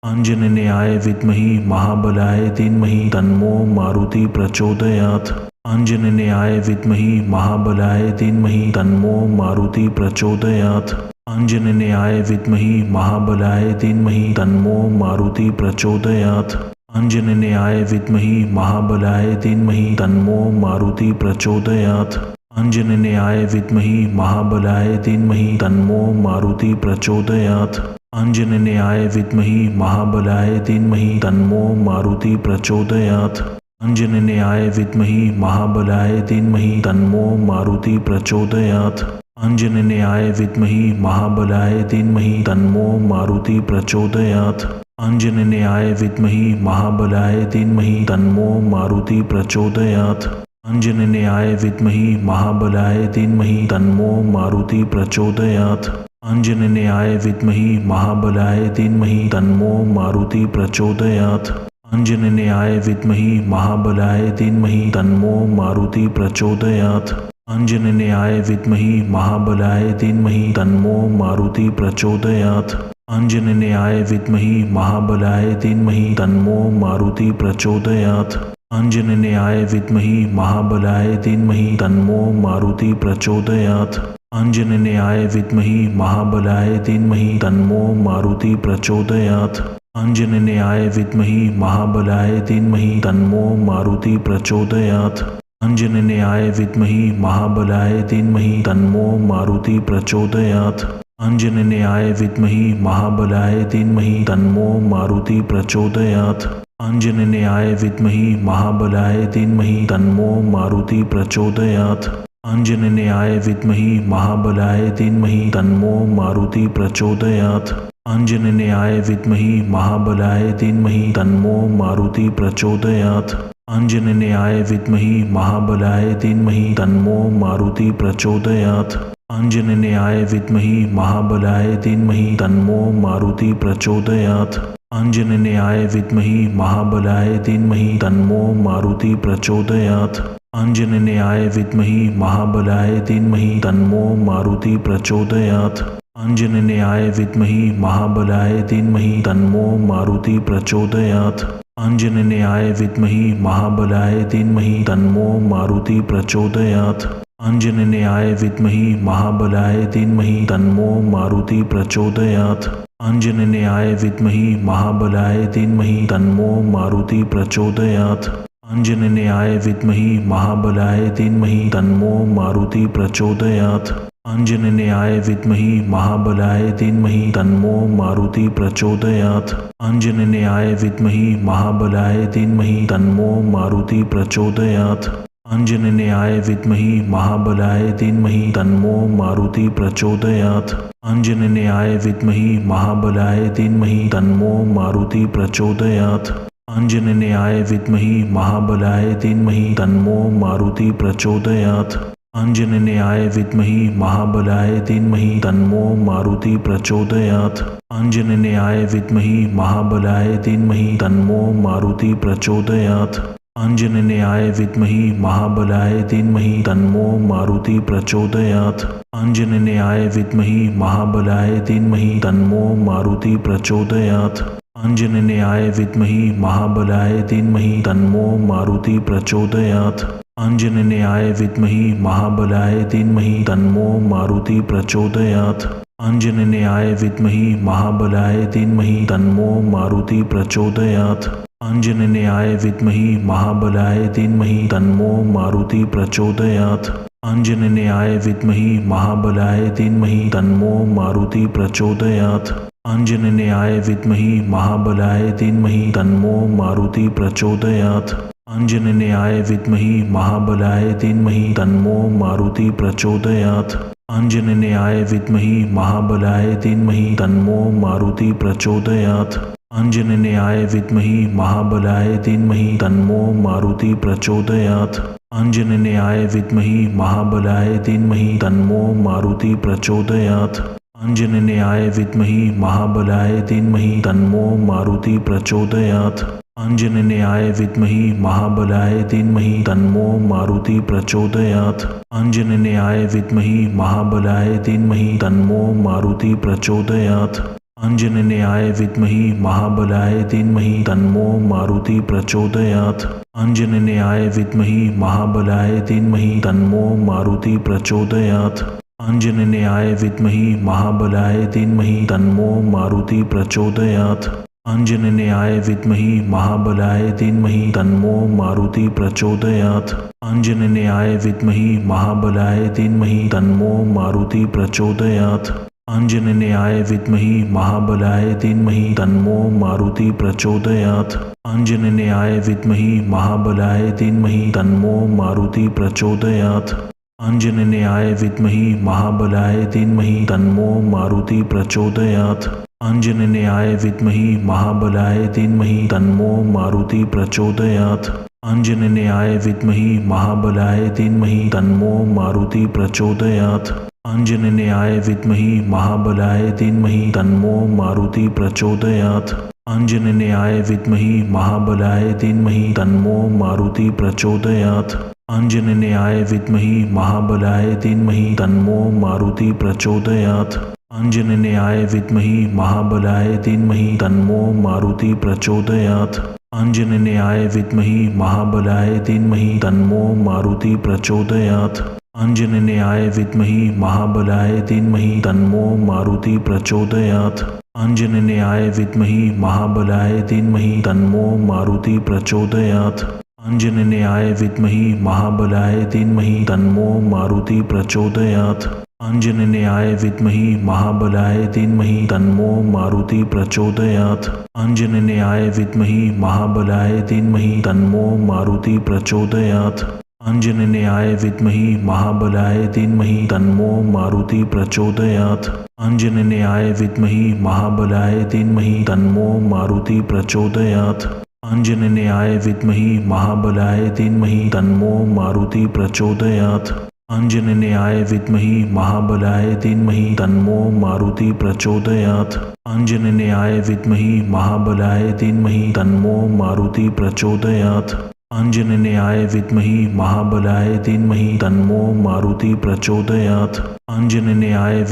अंजनन्याय विद्महि महाबलाय धीमहि तन्नो मारुति प्रचोदयात्। अंजनन्याय विद्महि महाबलाय धीमहि तन्नो मारुति प्रचोदयात्। अंजनन्याय विद्महि महाबलाय धीमहि तन्नो मारुति प्रचोदयात्। अंजनन्याय विद्महि महाबलाय धीमहि तन्नो मारुति प्रचोदयात्। अंजनन्याय विद्महि महाबलाय धीमहि तन्नो मारुति प्रचोदयात्। अंजनन्याय विद्महि महाबलाय धीमहि तन्नो मारुति प्रचोदयात्। अंजनन्याय विद्महि महाबलाय धीमहि तन्नो मारुति प्रचोदयात्। अंजनन्याय विद्महि महाबलाय धीमहि तन्नो मारुति प्रचोदयात्। अंजनन्याय विद्महि महाबलाय धीमहि तन्नो मारुति प्रचोदयात्। अंजनन्याय विद्महि महाबलाय धीमहि तन्नो मारुति प्रचोदयात्। अंजनन्याय विद्महि महाबलाय धीमहि तन्नो मारुति प्रचोदयात्। अंजनन्याय विद्महि महाबलाय धीमहि तन्नो मारुति प्रचोदयात्। अंजनन्याय विद्महि महाबलाय धीमहि तन्नो मारुति प्रचोदयात्। अंजनन्याय विद्महि महाबलाय धीमहि तन्नो मारुति प्रचोदयात्। अंजनन्याय विद्महि महाबलाय धीमहि तन्नो मारुति प्रचोदयात्। अंजनन्याय विद्महि महाबलाय धीमहि तन्नो मारुति प्रचोदयात्। अंजनन्याय विद्महि महाबलाय धीमहि तन्नो मारुति प्रचोदयात्। अंजनन्याय विद्महि महाबलाय धीमहि तन्नो मारुति प्रचोदयात्। अंजनन्याय विद्महि महाबलाय धीमहि तन्नो मारुति प्रचोदयात्। अंजनन्याय विद्महि महाबलाय धीमहि तन्नो मारुति प्रचोदयात्। अंजनन्याय विद्महि महाबलाय धीमहि तन्नो मारुति प्रचोदयात्। अंजनन्याय विद्महि महाबलाय धीमहि तन्नो मारुति प्रचोदयात्। अंजनन्याय विद्महि महाबलाय धीमहि तन्नो मारुति प्रचोदयात्। अंजनन्याय विद्महि महाबलाय धीमहि तन्नो मारुति प्रचोदयात्। अंजनन्याय विद्महि महाबलाय धीमहि तन्नो मारुति प्रचोदयात्। अंजनन्याय विद्महि महाबलाय धीमहि तन्नो मारुति प्रचोदयात्। अंजनन्याय विद्महि महाबलाय धीमहि तन्नो मारुति प्रचोदयात्। अंजनन्याय विद्महि महाबलाय धीमहि तन्नो मारुति प्रचोदयात्। अंजनन्याय विद्महि महाबलाय धीमहि तन्नो मारुति प्रचोदयात्। अंजनन्याय विद्महि महाबलाय धीमहि तन्नो मारुति प्रचोदयात्। अंजनन्याय विद्महि महाबलाय धीमहि तन्नो मारुति प्रचोदयात्। अंजनन्याय विद्महि महाबलाय धीमहि तन्नो मारुति प्रचोदयात्। अंजनन्याय विद्महि महाबलाय धीमहि तन्नो मारुति प्रचोदयात्। अंजनन्याय विद्महि महाबलाय धीमहि तन्नो मारुति प्रचोदयात्। अंजनन्याय विद्महि महाबलाय धीमहि तन्नो मारुति प्रचोदयात्। अंजनन्याय विद्महि महाबलाय धीमहि तन्नो मारुति प्रचोदयात्। अंजनन्याय विद्महि महाबलाय धीमहि तन्नो मारुति प्रचोदयात्। अंजनन्याय विद्महि महाबलाय धीमहि तन्नो मारुति प्रचोदयात्। अंजनन्याय विद्महि महाबलाय धीमहि तन्नो मारुति प्रचोदयात्। अंजनन्याय विद्महि महाबलाय धीमहि तन्नो मारुति प्रचोदयात्। अंजनन्याय विद्महि महाबलाय धीमहि तन्नो मारुति प्रचोदयात्। अंजनन्याय विद्महि महाबलाय धीमहि तन्नो मारुति प्रचोदयात्। अंजनन्याय विद्महि महाबलाय धीमहि तन्नो मारुति प्रचोदयात्। अंजनन्याय विद्महि महाबलाय धीमहि तन्नो मारुति प्रचोदयात्। अंजनन्याय विद्महि महाबलाय धीमहि तन्नो मारुति प्रचोदयात्। अंजनन्याय विद्महि महाबलाय धीमहि तन्नो मारुति प्रचोदयात्। अंजनन्याय विद्महि महाबलाय धीमहि तन्नो मारुति प्रचोदयात्। अंजनन्याय विद्महि महाबलाय धीमहि तन्नो मारुति प्रचोदयात्। अंजनन्याय विद्महि महाबलाय धीमहि तन्नो मारुति प्रचोदयात्। अंजनन्याय विद्महि महाबलाय धीमहि तन्नो मारुति प्रचोदयात्। अंजनन्याय विद्महि महाबलाय धीमहि तन्नो मारुति प्रचोदयात्। अंजनन्याय विद्महि महाबलाय धीमहि तन्नो मारुति प्रचोदयात्। अंजनन्याय विद्महि महाबलाय धीमहि तन्नो मारुति प्रचोदयात्। आंजनेयाय विद्महि महाबलाय धीमहि तन्नो मारुति प्रचोदयात्। आंजनेयाय विद्महि महाबलाय धीमहि तन्नो मारुति प्रचोदयात्। आंजनेयाय विद्महि महाबलाय धीमहि तन्नो मारुति प्रचोदयात्। आंजनेयाय विद्महि महाबलाय धीमहि तन्नो मारुति प्रचोदयात्। आंजनेयाय विद्महि महाबलाय धीमहि तन्नो मारुति प्रचोदयात्। आंजनेयाय विद्महि महाबलाय धीमहि तन्नो मारुति प्रचोदयात्। आंजनेयाय विद्महि महाबलाय धीमहि तन्नो मारुति प्रचोदयात्। आंजनेयाय विद्महि महाबलाय धीमहि तन्नो मारुति प्रचोदयात्। आंजनेयाय विद्महि महाबलाय धीमहि तन्नो मारुति प्रचोदयात्। आंजनेयाय विद्महि महाबलाय धीमहि तन्नो मारुति प्रचोदयात्। आंजनेयाय विद्महि महाबलाय धीमहि तन्नो मारुति प्रचोदयात्। आंजनेयाय विद्महि महाबलाय धीमहि तन्नो मारुति प्रचोदयात्। आंजनेयाय विद्महि महाबलाय धीमहि तन्नो मारुति प्रचोदयात्। आंजनेयाय विद्महि महाबलाय धीमहि तन्नो मारुति प्रचोदयात्। आंजनेयाय विद्महि महाबलाय धीमहि तन्नो मारुति प्रचोदयात्। आंजनेयाय विद्महि महाबलाय धीमहि तन्नो मारुति प्रचोदयात्। आंजनेयाय विद्महि महाबलाय धीमहि तन्नो मारुति प्रचोदयात्। आंजनेयाय विद्महि महाबलाय धीमहि तन्नो मारुति प्रचोदयात्। आंजनेयाय विद्महि महाबलाय धीमहि तन्नो मारुति प्रचोदयात्। आंजनेयाय विद्महि महाबलाय धीमहि तन्नो मारुति प्रचोदयात्। आंजनेयाय विद्महि महाबलाय धीमहि तन्नो मारुति प्रचोदयात्। आंजनेयाय विद्महि महाबलाय धीमहि तन्नो मारुति प्रचोदयात्। आंजनेयाय विद्महि महाबलाय धीमहि तन्नो मारुति प्रचोदयात्। आंजनेयाय विद्महि महाबलाय धीमहि तन्नो मारुति प्रचोदयात्। आंजनेयाय विद्महि महाबलाय धीमहि तन्नो मारुति प्रचोदयात्। आंजनेयाय विद्महि महाबलाय धीमहि तन्नो मारुति प्रचोदयात्। आंजनेयाय विद्महि महाबलाय धीमहि तन्नो मारुति प्रचोदयात्। आंजनेयाय विद्महि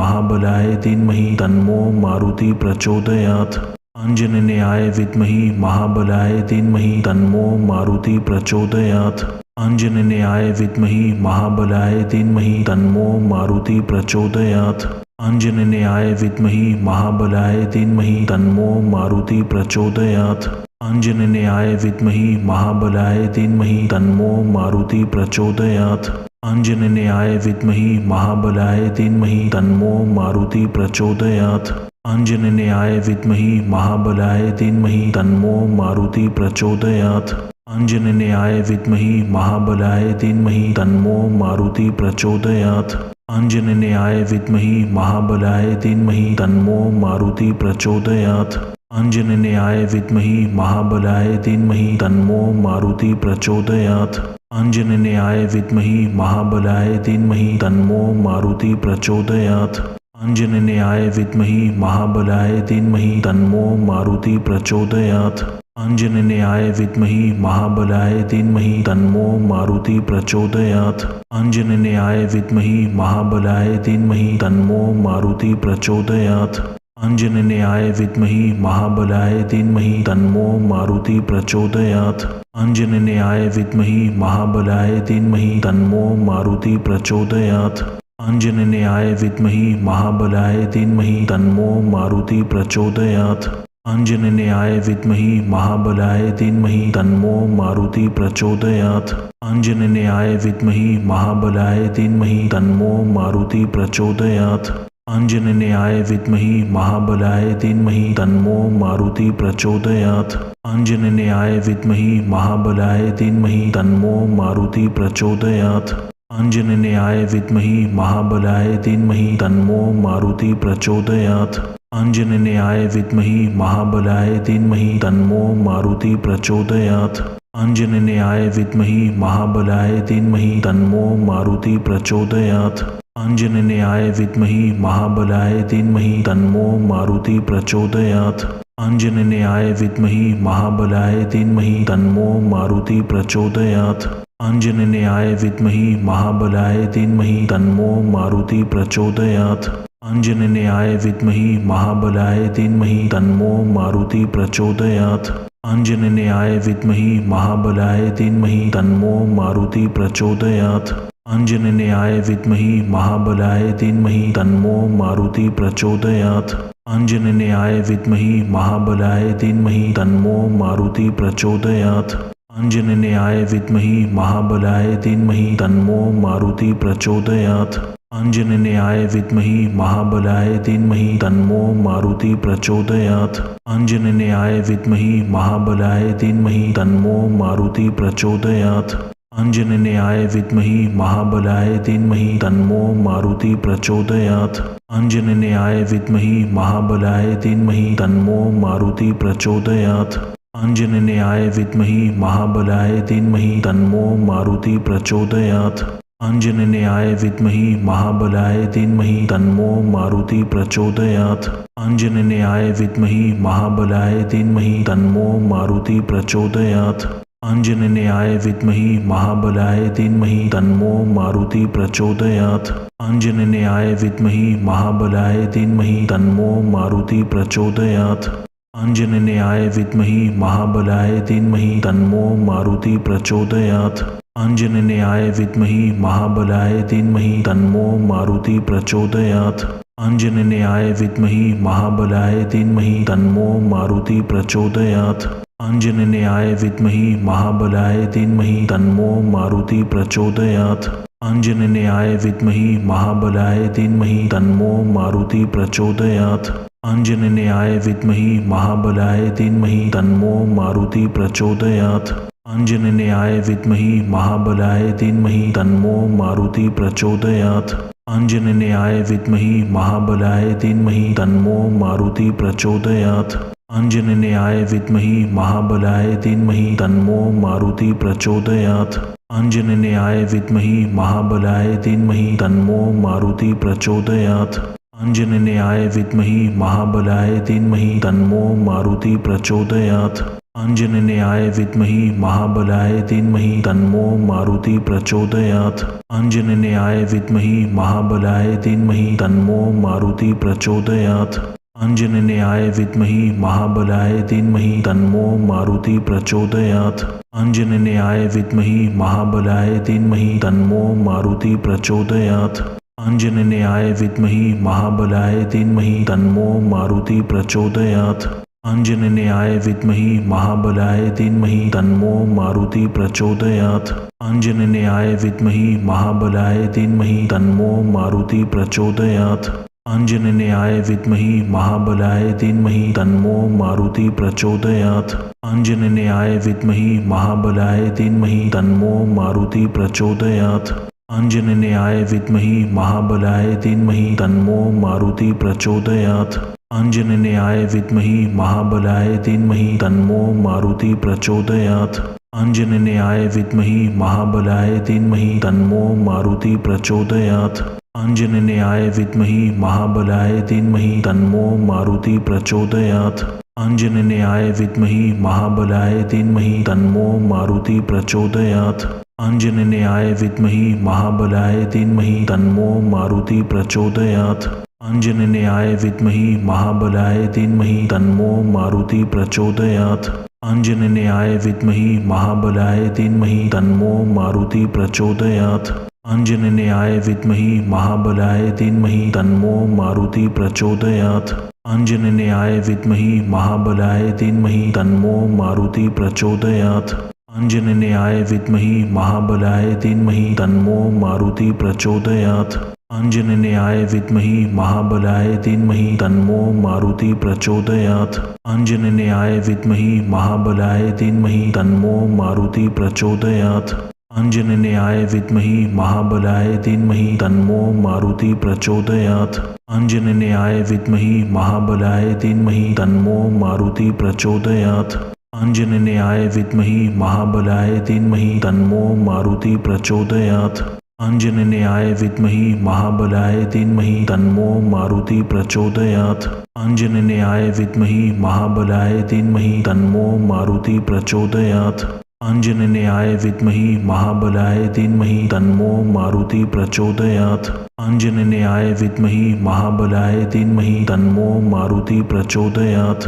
महाबलाय धीमहि तन्नो मारुति प्रचोदयात्। आंजनेयाय विद्महि महाबलाय धीमहि तन्नो मारुति प्रचोदयात्। आंजनेयाय विद्महि महाबलाय धीमहि तन्नो मारुति प्रचोदयात्। आंजनेयाय विद्महि महाबलाय धीमहि तन्नो मारुति प्रचोदयात्। आंजनेयाय विद्महि महाबलाय धीमहि तन्नो मारुति प्रचोदयात्। आंजनेयाय विद्महि महाबलाय धीमहि तन्नो मारुति प्रचोदयात्। आंजनेयाय विद्महि महाबलाय धीमहि तन्नो मारुति प्रचोदयात्। आंजनेयाय विद्महि महाबलाय धीमहि तन्नो मारुति प्रचोदयात्। आंजनेयाय विद्महि महाबलाय धीमहि तन्नो मारुति प्रचोदयात्। आंजनेयाय विद्महि महाबलाय धीमहि तन्नो मारुति प्रचोदयात्। आंजनेयाय विद्महि महाबलाय धीमहि तन्नो मारुति प्रचोदयात्। आंजनेयाय विद्महि महाबलाय धीमहि तन्नो मारुति प्रचोदयात्। आंजनेयाय विद्महि महाबलाय धीमहि तन्नो मारुति प्रचोदयात्। आंजनेयाय विद्महि महाबलाय धीमहि तन्नो मारुति प्रचोदयात्। आंजनेयाय विद्महि महाबलाय धीमहि तन्नो मारुति प्रचोदयात्। आंजनेयाय विद्महि महाबलाय धीमहि तन्नो मारुति प्रचोदयात्। आंजनेयाय विद्महि महाबलाय धीमहि तन्नो मारुति प्रचोदयात्। आंजनेयाय विद्महि महाबलाय धीमहि तन्नो मारुति प्रचोदयात्। आंजनेयाय विद्महि महाबलाय धीमहि तन्नो मारुति प्रचोदयात्। आंजनेयाय विद्महि महाबलाय धीमहि तन्नो मारुति प्रचोदयात्। आंजनेयाय विद्महि महाबलाय धीमहि तन्नो मारुति प्रचोदयात्। आंजनेयाय विद्महि महाबलाय धीमहि तन्नो मारुति प्रचोदयात्। आंजनेयाय विद्महि महाबलाय धीमहि तन्नो मारुति प्रचोदयात्। आंजनेयाय विद्महि महाबलाय धीमहि तन्नो मारुति प्रचोदयात्। आंजनेयाय विद्महि महाबलाय धीमहि तन्नो मारुति प्रचोदयात्। आंजनेयाय विद्महि महाबलाय धीमहि तन्नो मारुति प्रचोदयात्। आंजनेयाय विद्महे महाबलाय धीमहि तन्नो मारुति प्रचोदयात्। आंजनेयाय विद्महे महाबलाय धीमहि तन्नो मारुति प्रचोदयात्। आंजनेयाय विद्महे महाबलाय धीमहि तन्नो मारुति प्रचोदयात्। आंजनेयाय विद्महे महाबलाय धीमहि तन्नो मारुति प्रचोदयात्। आंजनेयाय विद्महे महाबलाय धीमहि तन्नो मारुति प्रचोदयात्। आंजनेयाय विद्महे महाबलाय धीमहि तन्नो मारुति प्रचोदयात्। आंजनेयाय विद्महे महाबलाय धीमहि तन्नो मारुति प्रचोदयात्। आंजनेयाय विद्महे महाबलाय धीमहि तन्नो मारुति प्रचोदयात्। आंजनेयाय विद्महे महाबलाय धीमहि तन्नो मारुति प्रचोदयात्। आंजनेयाय विद्महे महाबलाय धीमहि तन्नो मारुति प्रचोदयात्। आंजनेयाय विद्महे महाबलाय धीमहि तन्नो मारुति प्रचोदयात्। आंजनेयाय विद्महे महाबलाय धीमहि तन्नो मारुति प्रचोदयात्। आंजनेयाय विद्महे महाबलाय धीमहि तन्नो मारुति प्रचोदयात्। आंजनेयाय विद्महे महाबलाय धीमहि तन्नो मारुति प्रचोदयात्। आंजनेयाय विद्महे महाबलाय धीमहि तन्नो मारुति प्रचोदयात्। आंजनेयाय विद्महे महाबलाय धीमहि तन्नो मारुति प्रचोदयात्। आंजनेयाय विद्महे महाबलाय धीमहि तन्नो मारुति प्रचोदयात्। आंजनेयाय विद्महे महाबलाय धीमहि तन्नो मारुति प्रचोदयात्। आंजनेयाय विद्महे महाबलाय धीमहि तन्नो मारुति प्रचोदयात्। आंजनेयाय विद्महे महाबलाय धीमहि तन्नो मारुति प्रचोदयात्। आंजनेयाय विद्महे महाबलाय धीमहि तन्नो मारुति प्रचोदयात्। आंजनेयाय विद्महे महाबलाय धीमहि तन्नो मारुति प्रचोदयात्। आंजनेयाय विद्महे महाबलाय धीमहि तन्नो मारुति प्रचोदयात्। आंजनेयाय विद्महे महाबलाय धीमहि तन्नो मारुति प्रचोदयात्। आंजनेयाय विद्महे महाबलाय धीमहि तन्नो मारुति प्रचोदयात्। आंजनेयाय विद्महे महाबलाय धीमहि तन्नो मारुति प्रचोदयात्। आंजनेयाय विद्महे महाबलाय धीमहि तन्नो मारुति प्रचोदयात्। आंजनेयाय विद्महे महाबलाय धीमहि तन्नो मारुति प्रचोदयात्। आंजनेयाय विद्महे महाबलाय धीमहि तन्नो मारुति प्रचोदयात्। आंजनेयाय विद्महे महाबलाय धीमहि तन्नो मारुति प्रचोदयात्। आंजनेयाय विद्महे महाबलाय धीमहि तन्नो मारुति प्रचोदयात्। आंजनेयाय विद्महे महाबलाय धीमहि तन्नो मारुति प्रचोदयात्। आंजनेयाय विद्महे महाबलाय धीमहि तन्नो मारुति प्रचोदयात्। आंजनेयाय विद्महे महाबलाय धीमहि तन्नो मारुति प्रचोदयात्। आंजनेयाय विद्महे महाबलाय धीमहि तन्नो मारुति प्रचोदयात्। आंजनेयाय विद्महे महाबलाय धीमहि तन्नो मारुति प्रचोदयात्। आंजनेयाय विद्महे महाबलाय धीमहि तन्नो मारुति प्रचोदयात्। आंजनेयाय विद्महे महाबलाय धीमहि तन्नो मारुति प्रचोदयात्। आंजनेयाय विद्महे महाबलाय धीमहि तन्नो मारुति प्रचोदयात्। आंजनेयाय विद्महे महाबलाय धीमहि तन्नो मारुति प्रचोदयात्। आंजनेयाय विद्महे महाबलाय धीमहि तन्नो मारुति प्रचोदयात्। आंजनेयाय विद्महे महाबलाय धीमहि तन्नो मारुति प्रचोदयात्। आंजनेयाय विद्महे महाबलाय धीमहि तन्नो मारुति प्रचोदयात्। आंजनेयाय विद्महे महाबलाय धीमहि तन्नो मारुति प्रचोदयात्। आंजनेयाय विद्महे महाबलाय धीमहि तन्नो मारुति प्रचोदयात्। आंजनेयाय विद्महे महाबलाय धीमहि तन्नो मारुति प्रचोदयात्। आंजनेयाय विद्महे महाबलाय धीमहि तन्नो मारुति प्रचोदयात्। आंजनेयाय विद्महे महाबलाय धीमहि तन्नो मारुति प्रचोदयात्। आंजनेयाय विद्महे महाबलाय धीमहि तन्नो मारुति प्रचोदयात्। आंजनेयाय विद्महे महाबलाय धीमहि तन्नो मारुति प्रचोदयात्। आंजनेयाय विद्महे महाबलाय धीमहि तन्नो मारुति प्रचोदयात्। आंजनेयाय विद्महे महाबलाय धीमहि तन्नो मारुति प्रचोदयात्। आंजनेयाय विद्महि महाबलाय धीमहि तन्नो मारुति प्रचोदयात्। आंजनेयाय विद्महि महाबलाय धीमहि तन्नो मारुति प्रचोदयात्।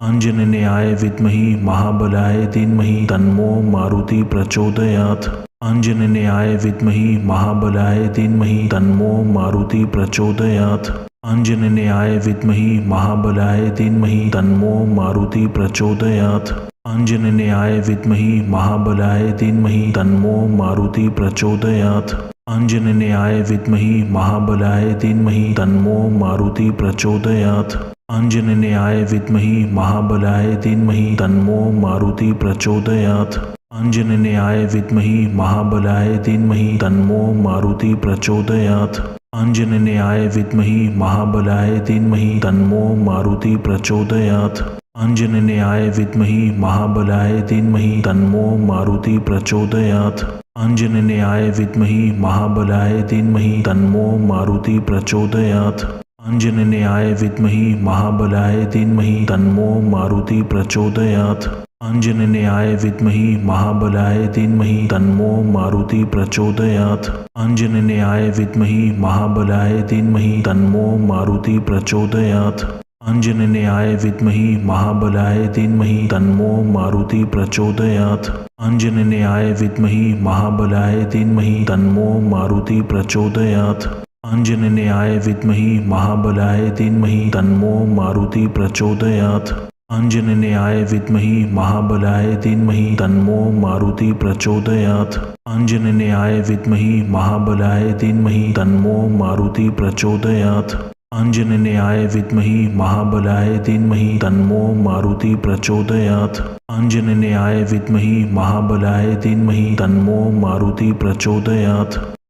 आंजनेयाय विद्महि महाबलाय धीमहि तन्नो मारुति प्रचोदयात्। आंजनेयाय विद्महि महाबलाय धीमहि तन्नो मारुति प्रचोदयात्। आंजनेयाय विद्महि महाबलाय धीमहि तन्नो मारुति प्रचोदयात्। आंजनेयाय विद्महि महाबलाय धीमहि तन्नो मारुति प्रचोदयात्। आंजनेयाय विद्महि महाबलाय धीमहि तन्नो मारुति प्रचोदयात्। आंजनेयाय विद्महि महाबलाय धीमहि तन्नो मारुति प्रचोदयात्। आंजनेयाय विद्महि महाबलाय धीमहि तन्नो मारुति प्रचोदयात्। आंजनेयाय विद्महि महाबलाय धीमहि तन्नो मारुति प्रचोदयात्। आंजनेयाय विद्महि महाबलाय धीमहि तन्नो मारुति प्रचोदयात्। आंजनेयाय विद्महि महाबलाय धीमहि तन्नो मारुति प्रचोदयात्। आंजनेयाय विद्महि महाबलाय धीमहि तन्नो मारुति प्रचोदयात्। आंजनेयाय विद्महि महाबलाय धीमहि तन्नो मारुति प्रचोदयात्। आंजनेयाय विद्महि महाबलाय धीमहि तन्नो मारुति प्रचोदयात्। आंजनेयाय विद्महि महाबलाय धीमहि तन्नो मारुति प्रचोदयात्। आंजनेयाय विद्महि महाबलाय धीमहि तन्नो मारुति प्रचोदयात्। आंजनेयाय विद्महि महाबलाय धीमहि तन्नो मारुति प्रचोदयात्। आंजनेयाय विद्महि महाबलाय धीमहि तन्नो मारुति प्रचोदयात्। आंजनेयाय विद्महि महाबलाय धीमहि तन्नो मारुति प्रचोदयात्। आंजनेयाय विद्महि महाबलाय धीमहि तन्नो मारुति प्रचोदयात्। आंजनेयाय विद्महि महाबलाय धीमहि तन्नो मारुति प्रचोदयात्।